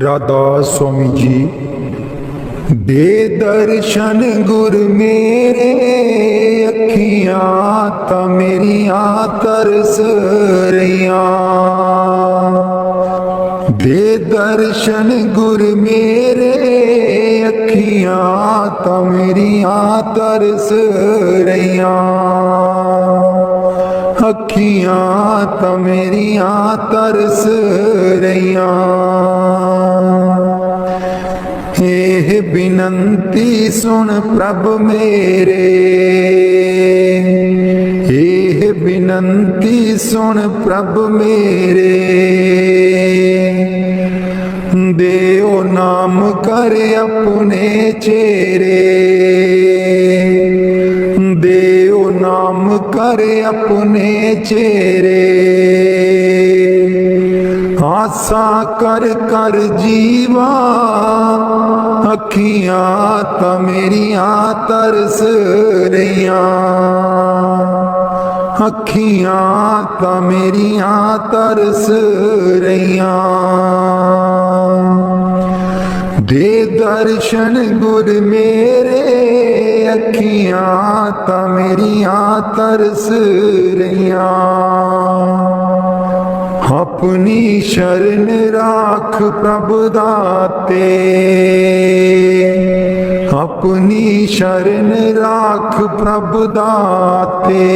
राधा स्वामी जी। दे दर्शन गुर मेरे, अखियां ता मेरिया तरस रहिया। दे दर्शन गुर मेरे, अखियां ता मेरिया तरस रहिया। अखियां ता मेरिया तरस रहिया। एह बिनंती सुन प्रभ मेरे, एह बिनंती सुन प्रभ मेरे। देओ नाम कर अपने चेरे, देओ नाम कर अपने चेरे। आसा कर कर जीवा अखियां ता मेरियां तरस रहियां, अखियां ता मेरियां तरस रहियां। दे दर्शन गुर मेरे, अखियां ता मेरियां तरस रहियां। अपनी शरण राख प्रभ दाते, अपनी शरण राख प्रभ दाते।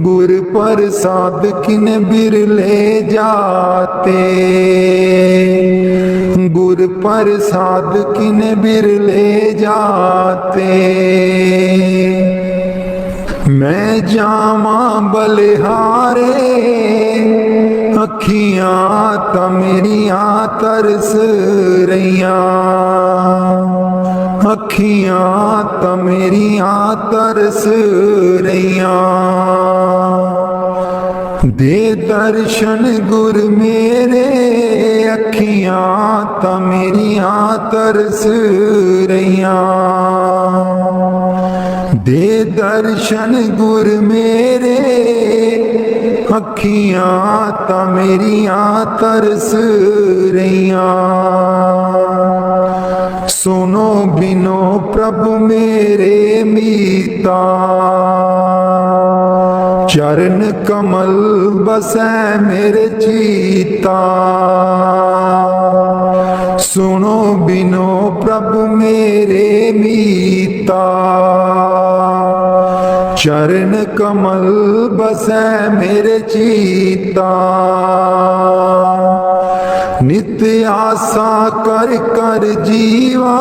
गुर प्रसाद किन बिरले जाते, गुर प्रसाद किन बिरले जाते। मैं जावा बलिहारे, अखियां ता मेरियां तरस रहियां, अखियां ता मेरियां तरस रहियां। दे दर्शन गुर मेरे, अखियां ता मेरियां तरस रहियां। दे दर्शन गुर मेरे, अखियां ता मेरियां तरस रहियां। सुनो बिनो प्रभु मेरे मीता, चरण कमल बसै मेरे चीता। सुनो बिनो प्रभु मेरे मीता, चरण कमल बसै मेरे चीता। नित्य आसा कर कर जीवा,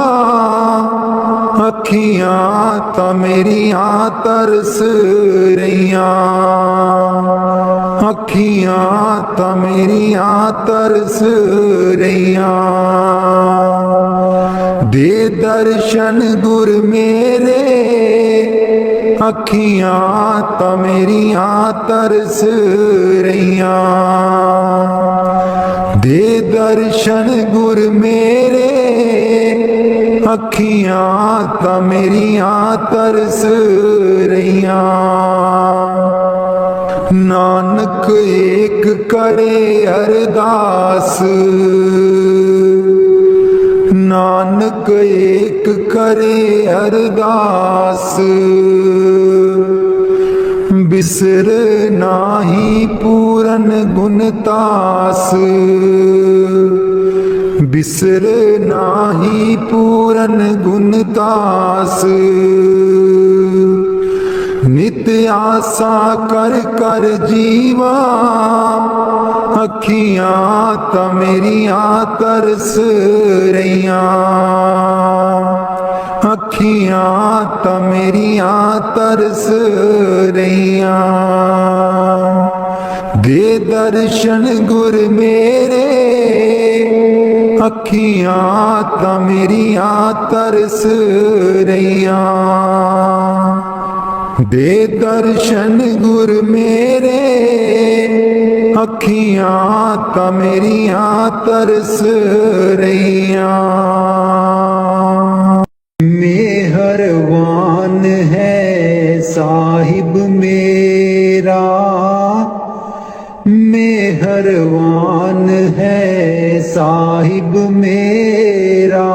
अखियां ता मेरियां तरस रहियां, अखियां ता मेरियां तरस रहियां। दे दर्शन गुर मेरे, अखियां ता मेरियां तरस रहियां। दे दर्शन गुर मेरे, अखियां ता मेरियां तरस रहियां। नानक एक करे अरदास, नानक एक करे अरदास। बिसर नाही पूरन गुणतास, बिसर नाही पूरन गुणतास। नित्य आसा कर कर जीवा, अखियां ता मेरियां तरस रहियां, अखियां ता मेरियां तरस रहियां। दे दर्शन गुर मेरे, अखियां ता मेरियां तरस रहियां। दे दर्शन गुर मेरे, अखियां ता मेरियां तरस रहियां। मेहरबान है साहिब मेरा, मेहरबान है साहिब मेरा।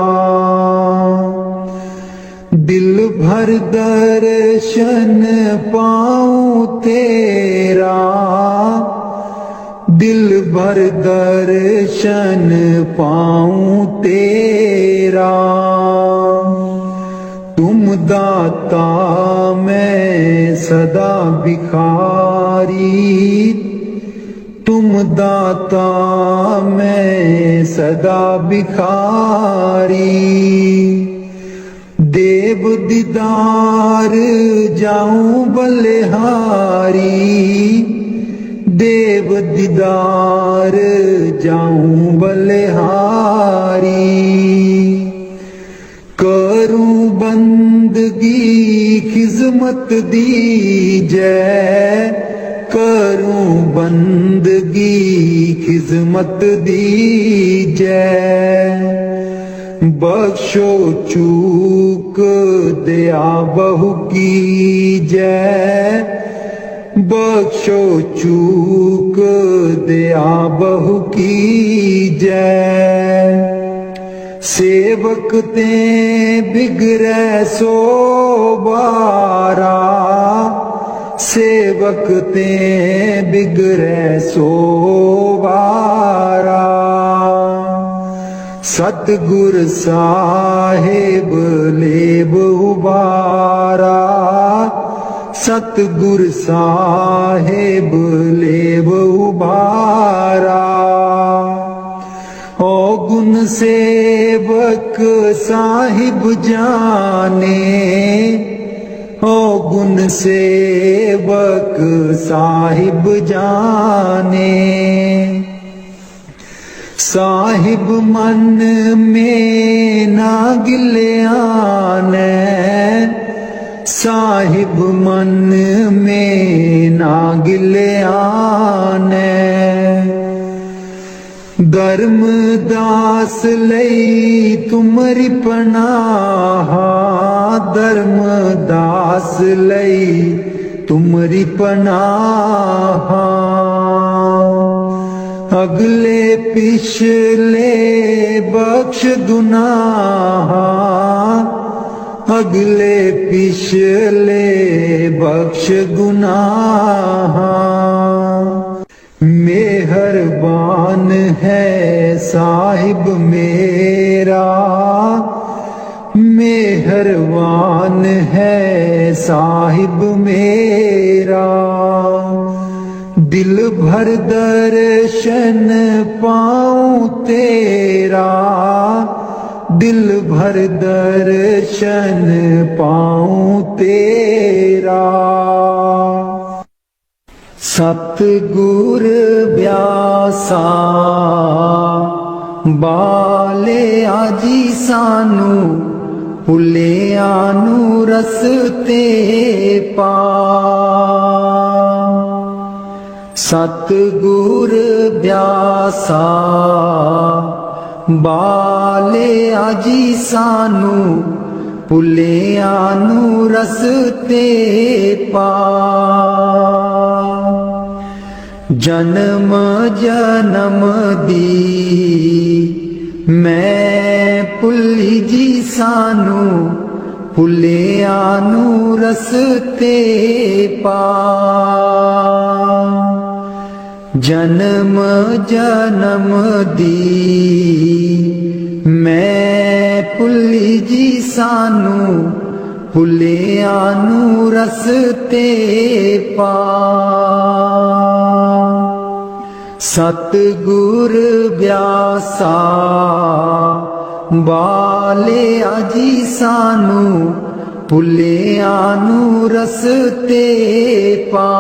दिल भर दर्शन पाऊं तेरा, दिल भर दर्शन पाऊं तेरा। तुम दाता मैं सदा भिखारी, तुम दाता मैं सदा भिखारी। देव दीदार जाऊं बलिहारी, देव दीदार जाऊं बलिहारी। करूं बंदगी खिजमत दीजै, करूं बंदगी खिजमत दीजै। बख्शो चूक दया बहु कीजै, बख्शो चूक दया बहु कीजै। सेवक ते बिगड़ै सो बारा, सेवक ते बिगड़ै सो बारा। सतगुर साहिब लेब उबारा, सतगुर साहिब लेब उबारा। ओ गुण सेवक साहिब जाने, ओ गुण सेवक साहिब जाने। साहिब मन में ना गिल्याने, साहिब मन में ना गिल्याने। धर्म दास लई तुमरी पनाह, धर्म दास लई तुमरी पनाह। अगले पिछले बख्श गुनाह, अगले पिछले बख्श गुनाह। मेहरबान है साहिब मेरा, मेहरबान है साहिब मेरा। दिल भर दर्शन पाऊं तेरा, दिल भर दर्शन पाऊं तेरा। सतगुर ब्यासा बाले आजी सानू, भुलिया नू रस्ते पा। सतगुर ब्यासा बाले आजी सानू, भुलिया नू रस्ते पा। जन्म जन्म दी मैं भुली जी सानू, भुलिया नू रस्ते पा। जन्म जन्म दी मैं भुली जी सानू, भुलिया नू रस्ते पा। सतगुर ब्यासा बाले आजी सानू, भुलिया नू रस्ते पा।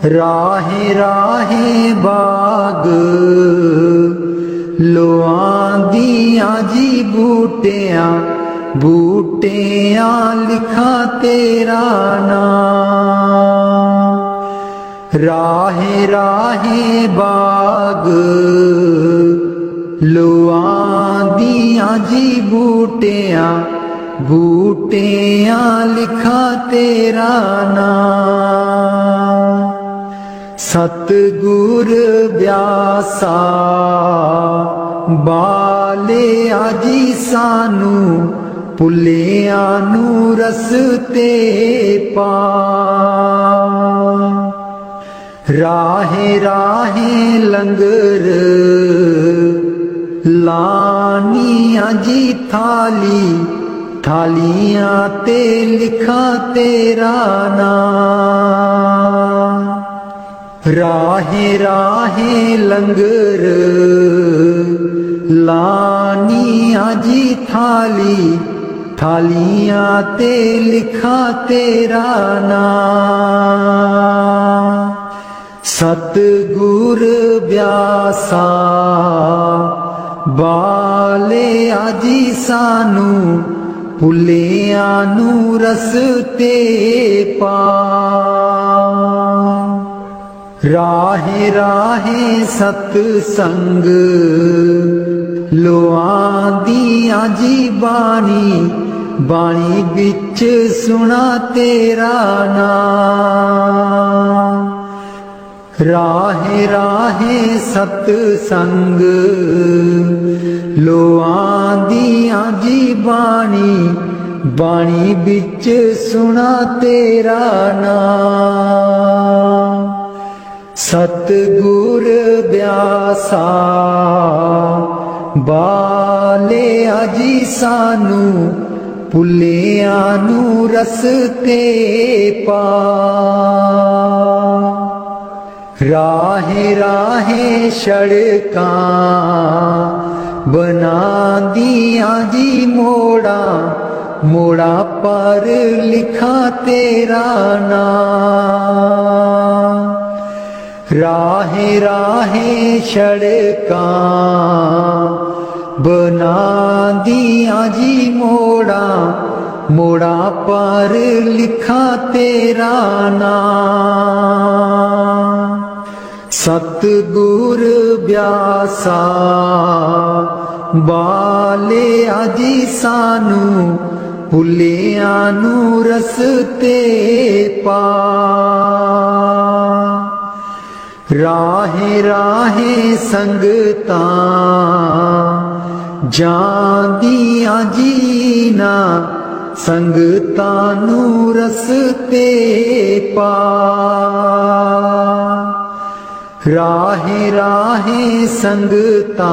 राहे राहे बाग लोआंदियां जी बूटियां, बूटियां लिखा तेरा नाम। राहे राहे बाग लोआंदियां जी बूटियां, बूटियां लिखा तेरा नाम। सतगुर ब्यासा बाले आजी सानू, भुलिया नू रस्ते पा। राहे राहे लंगर लानियां जी थाली, थालियां ते लिखा तेरा नाम। राहे राहे लंगर लानिया जी थाली थालियां ते लिखा तेरा नाम। सतगुर ब्यासा बाले आजी सानू भुलिया नू रस्ते पा। राहे राहे सतसंग लोआंदियां जी बाणी बाणी बिच सुना तेरा नाम। राहे राहे सतसंग लोआंदियां जी बाणी बाणी बिच सुना तेरा नाम। सतगुर ब्यासा बाले अजी सानू भुलिया नू रस्ते पा। राहे राहे सड़कां बना दिया जी मोड़ा मोड़ा पर लिखा तेरा नाम। राहे राहे सड़कां बना दिया जी मोड़ा मोड़ा पर लिखा तेरा नाम। सतगुर ब्यासा बाले अजी सानू भुलिया नू रस्ते पा। राहे राहे संगतां जांदियां जीना संगतां नू रस्ते पा। राहे राहे संगतां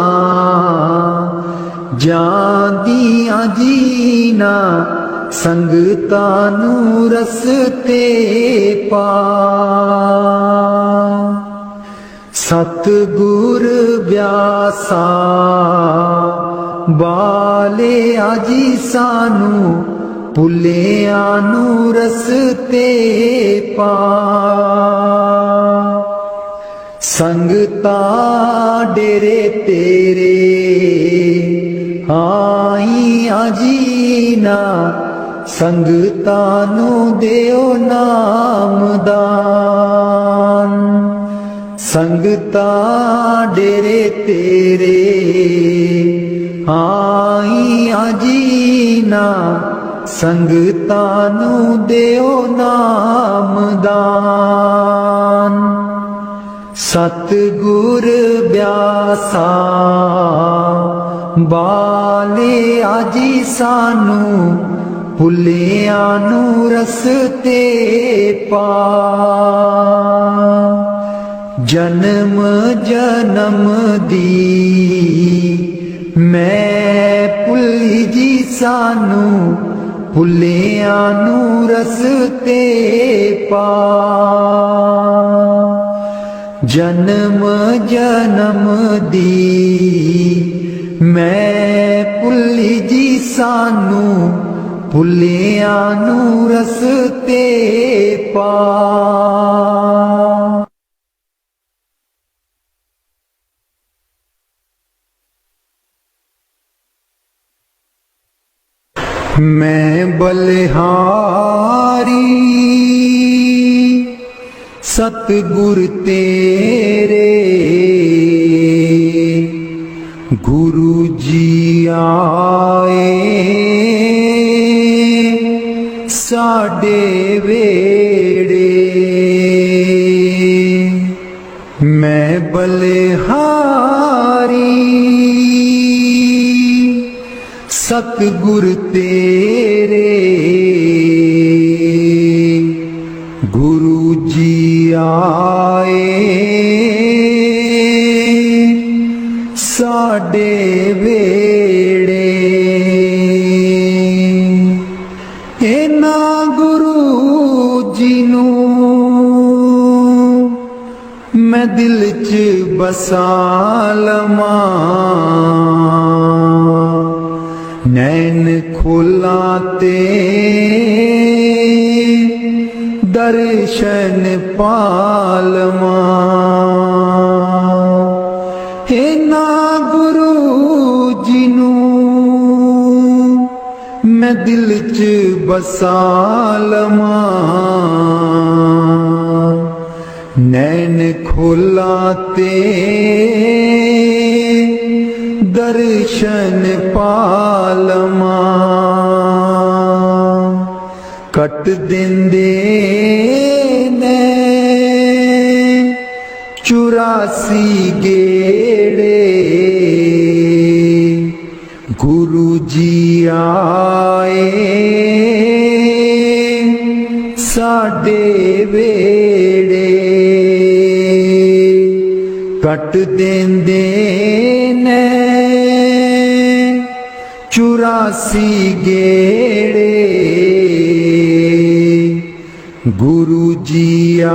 जांदियां जीना संगतां नू रस्ते पा। सतगुर ब्यासा बाले अजी सानू भुलिया नू रस्ते पा। संगता डेरे तेरे आईया जीना संगता नू देओ नामदान। संगता डेरे तेरे आईया जीना संगता नू देओ नामदान। सतगुर ब्यासा बाले अजी सानू भुलिया नू रस्ते पा। जन्म जन्म दी मैं भुली जी सानू भुलिया नू रस्ते पा। जन्म जन्म दी मैं भुली जी सानू भुलिया नू रस्ते पा। मैं बलिहारी सतगुर तेरे गुरु जी आए साडे वेड़े। मैं बलिहारी सतगुर तेरे गुरु जी आए साडे वेड़े। इन्हां गुरु जी नू बसा लवां, नैन खोलाते दर्शन पालवा। हे ना गुरु जी नूं मैं दिल च बसा लवां, नैन खोलाते दर्शन पालवा। कट देंदे ने 84 गेड़े, गुरु जी आए साडे वेड़े। कट देंदे ने 84 गेड़े, गुरु जी आ